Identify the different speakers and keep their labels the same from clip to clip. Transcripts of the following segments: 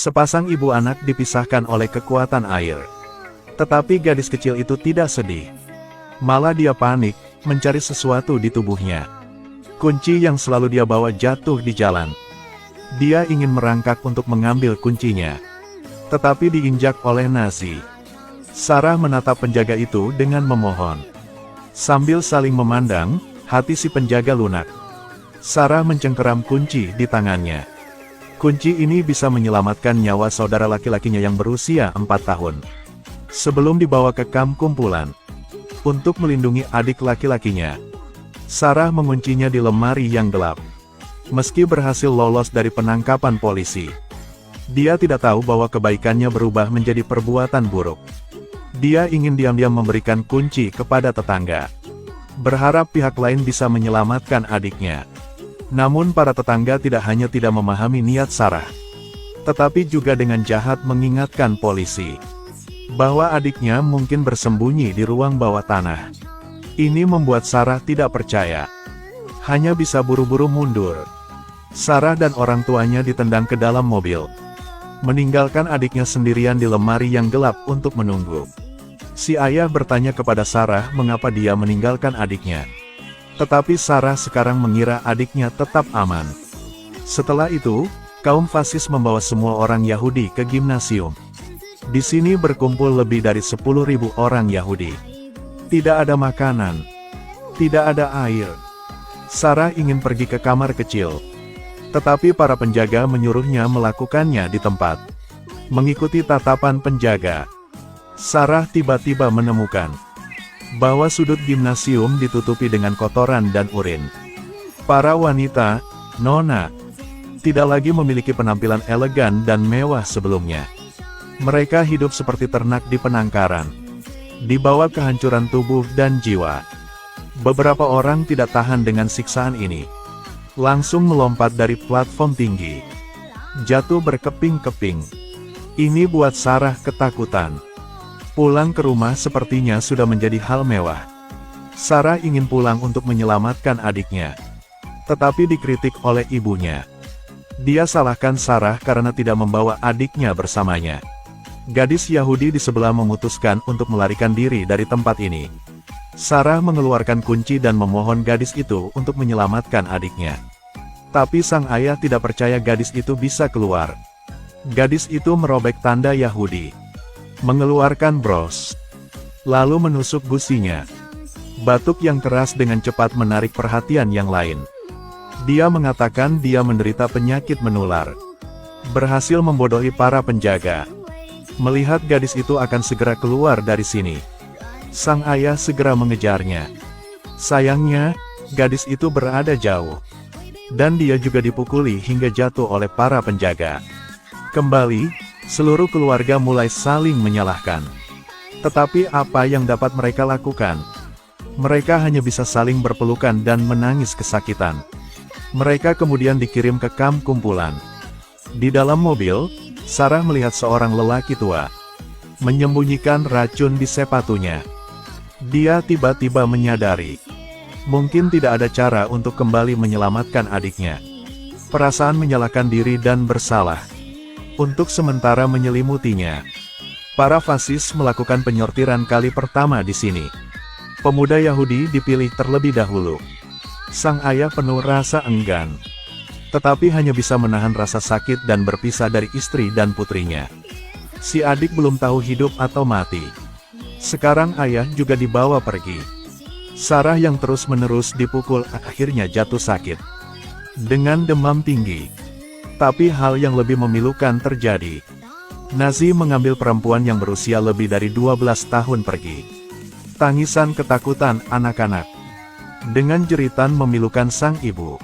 Speaker 1: Sepasang ibu anak dipisahkan oleh kekuatan air. Tetapi gadis kecil itu tidak sedih. Malah dia panik, mencari sesuatu di tubuhnya. Kunci yang selalu dia bawa jatuh di jalan. Dia ingin merangkak untuk mengambil kuncinya. Tetapi diinjak oleh Nazi. Sarah menatap penjaga itu dengan memohon. Sambil saling memandang, hati si penjaga lunak. Sarah mencengkeram kunci di tangannya. Kunci ini bisa menyelamatkan nyawa saudara laki-lakinya yang berusia 4 tahun. Sebelum dibawa ke kamp kumpulan, untuk melindungi adik laki-lakinya, Sarah menguncinya di lemari yang gelap. Meski berhasil lolos dari penangkapan polisi, dia tidak tahu bahwa kebaikannya berubah menjadi perbuatan buruk. Dia ingin diam-diam memberikan kunci kepada tetangga, berharap pihak lain bisa menyelamatkan adiknya. Namun para tetangga tidak hanya tidak memahami niat Sarah, tetapi juga dengan jahat mengingatkan polisi bahwa adiknya mungkin bersembunyi di ruang bawah tanah. Ini membuat Sarah tidak percaya. Hanya bisa buru-buru mundur. Sarah dan orang tuanya ditendang ke dalam mobil, meninggalkan adiknya sendirian di lemari yang gelap untuk menunggu. Si ayah bertanya kepada Sarah mengapa dia meninggalkan adiknya. Tetapi Sarah sekarang mengira adiknya tetap aman. Setelah itu, kaum fasis membawa semua orang Yahudi ke gimnasium. Di sini berkumpul lebih dari 10.000 orang Yahudi. Tidak ada makanan. Tidak ada air. Sarah ingin pergi ke kamar kecil. Tetapi para penjaga menyuruhnya melakukannya di tempat. Mengikuti tatapan penjaga, Sarah tiba-tiba menemukan bahwa sudut gimnasium ditutupi dengan kotoran dan urin. Para wanita, nona, tidak lagi memiliki penampilan elegan dan mewah sebelumnya. Mereka hidup seperti ternak di penangkaran, dibawa kehancuran tubuh dan jiwa. Beberapa orang tidak tahan dengan siksaan ini, langsung melompat dari platform tinggi, jatuh berkeping-keping. Ini buat Sarah ketakutan. Pulang ke rumah sepertinya sudah menjadi hal mewah. Sarah ingin pulang untuk menyelamatkan adiknya, tetapi dikritik oleh ibunya. Dia salahkan Sarah karena tidak membawa adiknya bersamanya. Gadis Yahudi di sebelah memutuskan untuk melarikan diri dari tempat ini. Sarah mengeluarkan kunci dan memohon gadis itu untuk menyelamatkan adiknya. Tapi sang ayah tidak percaya gadis itu bisa keluar. Gadis itu merobek tanda Yahudi, mengeluarkan bros, lalu menusuk gusinya. Batuk yang keras dengan cepat menarik perhatian yang lain. Dia mengatakan dia menderita penyakit menular. Berhasil membodohi para penjaga. Melihat gadis itu akan segera keluar dari sini, sang ayah segera mengejarnya. Sayangnya, gadis itu berada jauh, dan dia juga dipukuli hingga jatuh oleh para penjaga. Kembali, seluruh keluarga mulai saling menyalahkan. Tetapi apa yang dapat mereka lakukan? Mereka hanya bisa saling berpelukan dan menangis kesakitan. Mereka kemudian dikirim ke kamp kumpulan. Di dalam mobil, Sarah melihat seorang lelaki tua menyembunyikan racun di sepatunya. Dia tiba-tiba menyadari, mungkin tidak ada cara untuk kembali menyelamatkan adiknya. Perasaan menyalahkan diri dan bersalah untuk sementara menyelimutinya. Para fasis melakukan penyortiran kali pertama di sini. Pemuda Yahudi dipilih terlebih dahulu. Sang ayah penuh rasa enggan, tetapi hanya bisa menahan rasa sakit dan berpisah dari istri dan putrinya. Si adik belum tahu hidup atau mati. Sekarang ayah juga dibawa pergi. Sarah yang terus-menerus dipukul akhirnya jatuh sakit dengan demam tinggi. Tapi hal yang lebih memilukan terjadi. Nazi mengambil perempuan yang berusia lebih dari 12 tahun pergi. Tangisan ketakutan anak-anak dengan jeritan memilukan sang ibu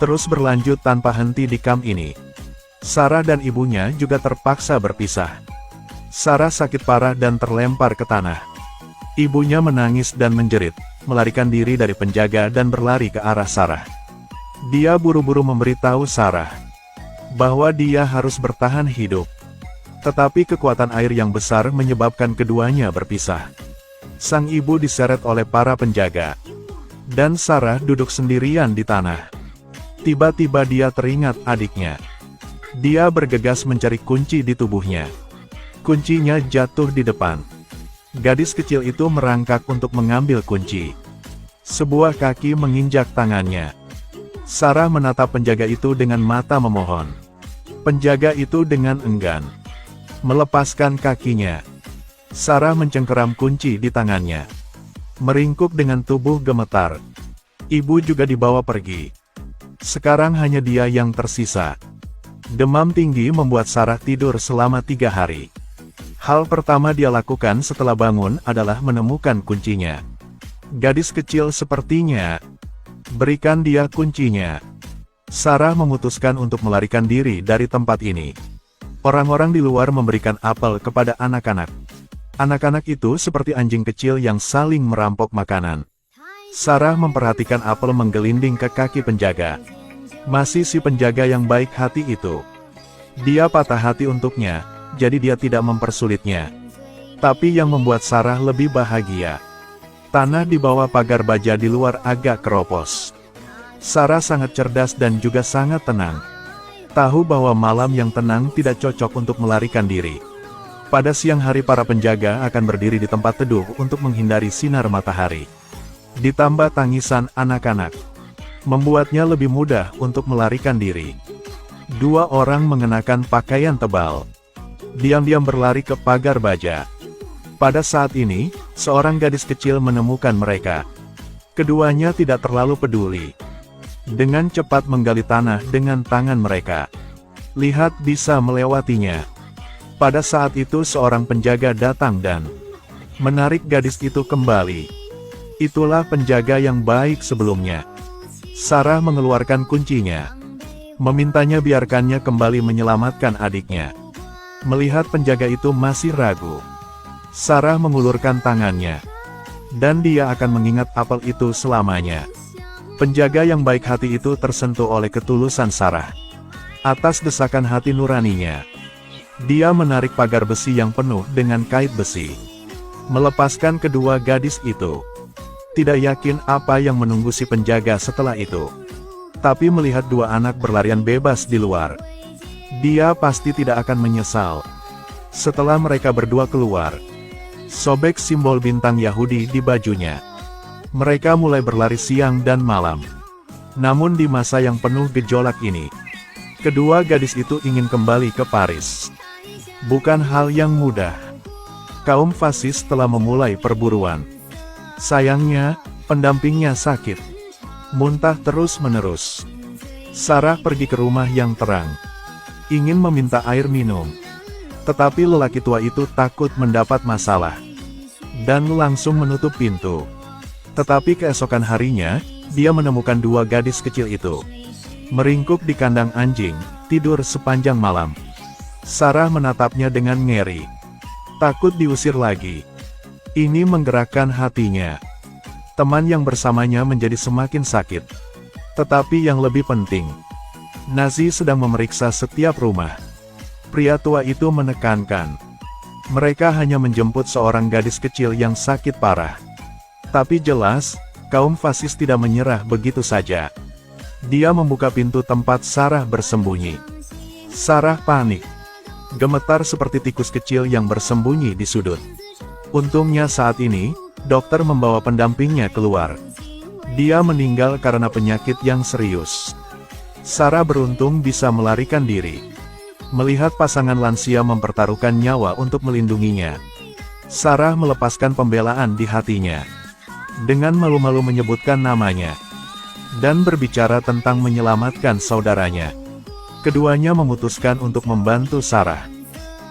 Speaker 1: terus berlanjut tanpa henti di kamp ini. Sarah dan ibunya juga terpaksa berpisah. Sarah sakit parah dan terlempar ke tanah. Ibunya menangis dan menjerit, melarikan diri dari penjaga dan berlari ke arah Sarah. Dia buru-buru memberitahu Sarah bahwa dia harus bertahan hidup. Tetapi kekuatan air yang besar menyebabkan keduanya berpisah. Sang ibu diseret oleh para penjaga, dan Sarah duduk sendirian di tanah. Tiba-tiba dia teringat adiknya. Dia bergegas mencari kunci di tubuhnya. Kuncinya jatuh di depan. Gadis kecil itu merangkak untuk mengambil kunci. Sebuah kaki menginjak tangannya. Sarah menatap penjaga itu dengan mata memohon. Penjaga itu dengan enggan melepaskan kakinya. Sarah mencengkeram kunci di tangannya. Meringkuk dengan tubuh gemetar. Ibu juga dibawa pergi. Sekarang hanya dia yang tersisa. Demam tinggi membuat Sarah tidur selama 3 hari. Hal pertama dia lakukan setelah bangun adalah menemukan kuncinya. Gadis kecil sepertinya. Berikan dia kuncinya. Sarah memutuskan untuk melarikan diri dari tempat ini. Orang-orang di luar memberikan apel kepada anak-anak. Anak-anak itu seperti anjing kecil yang saling merampok makanan. Sarah memperhatikan apel menggelinding ke kaki penjaga. Masih si penjaga yang baik hati itu. Dia patah hati untuknya, jadi dia tidak mempersulitnya. Tapi yang membuat Sarah lebih bahagia. Tanah di bawah pagar baja di luar agak keropos. Sarah sangat cerdas dan juga sangat tenang. Tahu bahwa malam yang tenang tidak cocok untuk melarikan diri. Pada siang hari para penjaga akan berdiri di tempat teduh untuk menghindari sinar matahari. Ditambah tangisan anak-anak. Membuatnya lebih mudah untuk melarikan diri. 2 orang mengenakan pakaian tebal. Diam-diam berlari ke pagar baja. Pada saat ini, seorang gadis kecil menemukan mereka. Keduanya tidak terlalu peduli. Dengan cepat menggali tanah dengan tangan mereka. Lihat bisa melewatinya. Pada saat itu seorang penjaga datang dan menarik gadis itu kembali. Itulah penjaga yang baik sebelumnya. Sarah mengeluarkan kuncinya. Memintanya biarkannya kembali menyelamatkan adiknya. Melihat penjaga itu masih ragu, Sarah mengulurkan tangannya. Dan dia akan mengingat apel itu selamanya. Penjaga yang baik hati itu tersentuh oleh ketulusan Sarah. Atas desakan hati nuraninya, dia menarik pagar besi yang penuh dengan kait besi. Melepaskan kedua gadis itu. Tidak yakin apa yang menunggu si penjaga setelah itu. Tapi melihat 2 anak berlarian bebas di luar, dia pasti tidak akan menyesal. Setelah mereka berdua keluar, sobek simbol bintang Yahudi di bajunya. Mereka mulai berlari siang dan malam. Namun di masa yang penuh gejolak ini, kedua gadis itu ingin kembali ke Paris. Bukan hal yang mudah. Kaum fasis telah memulai perburuan. Sayangnya, pendampingnya sakit. Muntah terus-menerus. Sarah pergi ke rumah yang terang. Ingin meminta air minum. Tetapi lelaki tua itu takut mendapat masalah. Dan langsung menutup pintu. Tetapi keesokan harinya, dia menemukan 2 gadis kecil itu. Meringkuk di kandang anjing, tidur sepanjang malam. Sarah menatapnya dengan ngeri. Takut diusir lagi. Ini menggerakkan hatinya. Teman yang bersamanya menjadi semakin sakit. Tetapi yang lebih penting, Nazi sedang memeriksa setiap rumah. Pria tua itu menekankan. Mereka hanya menjemput seorang gadis kecil yang sakit parah. Tapi jelas, kaum fasis tidak menyerah begitu saja. Dia membuka pintu tempat Sarah bersembunyi. Sarah panik. Gemetar seperti tikus kecil yang bersembunyi di sudut. Untungnya saat ini, dokter membawa pendampingnya keluar. Dia meninggal karena penyakit yang serius. Sarah beruntung bisa melarikan diri. Melihat pasangan lansia mempertaruhkan nyawa untuk melindunginya, Sarah melepaskan pembelaan di hatinya. Dengan malu-malu menyebutkan namanya. Dan berbicara tentang menyelamatkan saudaranya. Keduanya memutuskan untuk membantu Sarah.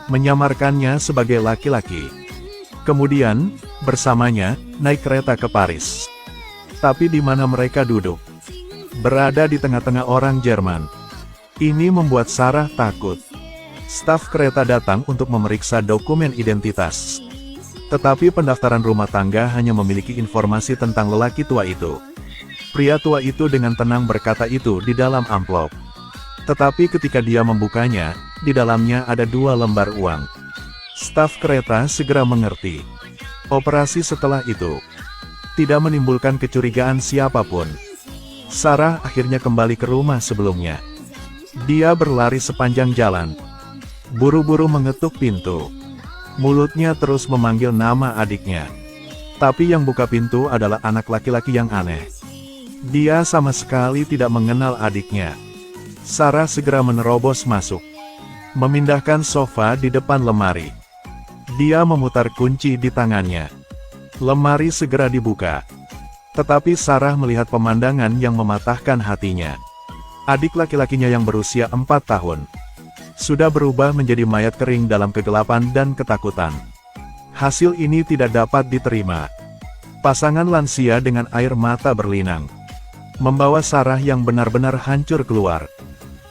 Speaker 1: Menyamarkannya sebagai laki-laki. Kemudian, bersamanya, naik kereta ke Paris. Tapi di mana mereka duduk? Berada di tengah-tengah orang Jerman. Ini membuat Sarah takut. Staf kereta datang untuk memeriksa dokumen identitas. Tetapi pendaftaran rumah tangga hanya memiliki informasi tentang lelaki tua itu. Pria tua itu dengan tenang berkata itu di dalam amplop. Tetapi ketika dia membukanya, di dalamnya ada 2 lembar uang. Staf kereta segera mengerti. Operasi setelah itu tidak menimbulkan kecurigaan siapapun. Sarah akhirnya kembali ke rumah sebelumnya. Dia berlari sepanjang jalan. Buru-buru mengetuk pintu. Mulutnya terus memanggil nama adiknya. Tapi yang buka pintu adalah anak laki-laki yang aneh. Dia sama sekali tidak mengenal adiknya. Sarah segera menerobos masuk. Memindahkan sofa di depan lemari. Dia memutar kunci di tangannya. Lemari segera dibuka. Tetapi Sarah melihat pemandangan yang mematahkan hatinya. Adik laki-lakinya yang berusia 4 tahun. Sudah berubah menjadi mayat kering dalam kegelapan dan ketakutan. Hasil ini tidak dapat diterima. Pasangan lansia dengan air mata berlinang. Membawa Sarah yang benar-benar hancur keluar.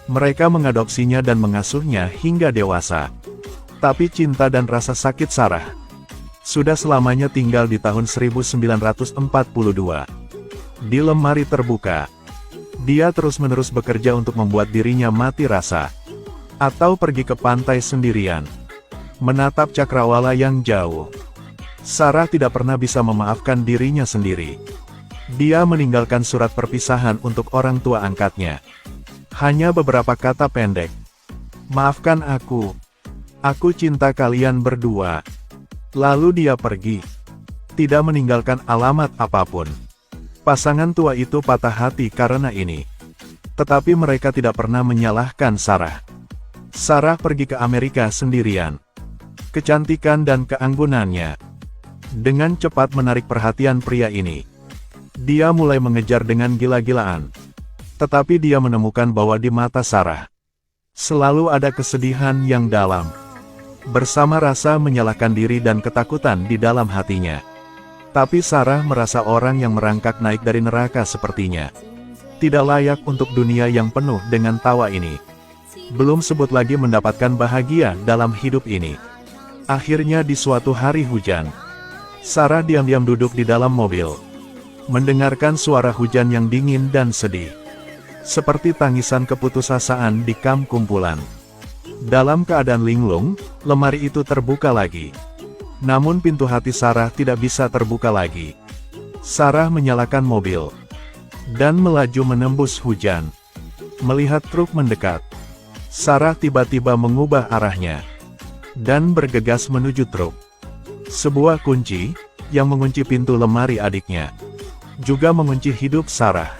Speaker 1: Mereka mengadopsinya dan mengasuhnya hingga dewasa. Tapi cinta dan rasa sakit Sarah sudah selamanya tinggal di tahun 1942. Di lemari terbuka, dia terus-menerus bekerja untuk membuat dirinya mati rasa. Atau pergi ke pantai sendirian, menatap cakrawala yang jauh. Sarah tidak pernah bisa memaafkan dirinya sendiri. Dia meninggalkan surat perpisahan untuk orang tua angkatnya. Hanya beberapa kata pendek. "Maafkan aku. Aku cinta kalian berdua." Lalu dia pergi. Tidak meninggalkan alamat apapun. Pasangan tua itu patah hati karena ini. Tetapi mereka tidak pernah menyalahkan Sarah. Sarah pergi ke Amerika sendirian. Kecantikan dan keanggunannya dengan cepat menarik perhatian pria ini. Dia mulai mengejar dengan gila-gilaan. Tetapi dia menemukan bahwa di mata Sarah selalu ada kesedihan yang dalam. Bersama rasa menyalahkan diri dan ketakutan di dalam hatinya. Tapi Sarah merasa orang yang merangkak naik dari neraka sepertinya tidak layak untuk dunia yang penuh dengan tawa ini. Belum sebut lagi mendapatkan bahagia dalam hidup ini. Akhirnya di suatu hari hujan, Sarah diam-diam duduk di dalam mobil, mendengarkan suara hujan yang dingin dan sedih. Seperti tangisan keputusasaan di kamp kumpulan. Dalam keadaan linglung, lemari itu terbuka lagi. Namun pintu hati Sarah tidak bisa terbuka lagi. Sarah menyalakan mobil dan melaju menembus hujan. Melihat truk mendekat, Sarah tiba-tiba mengubah arahnya dan bergegas menuju truk. Sebuah kunci yang mengunci pintu lemari adiknya juga mengunci hidup Sarah.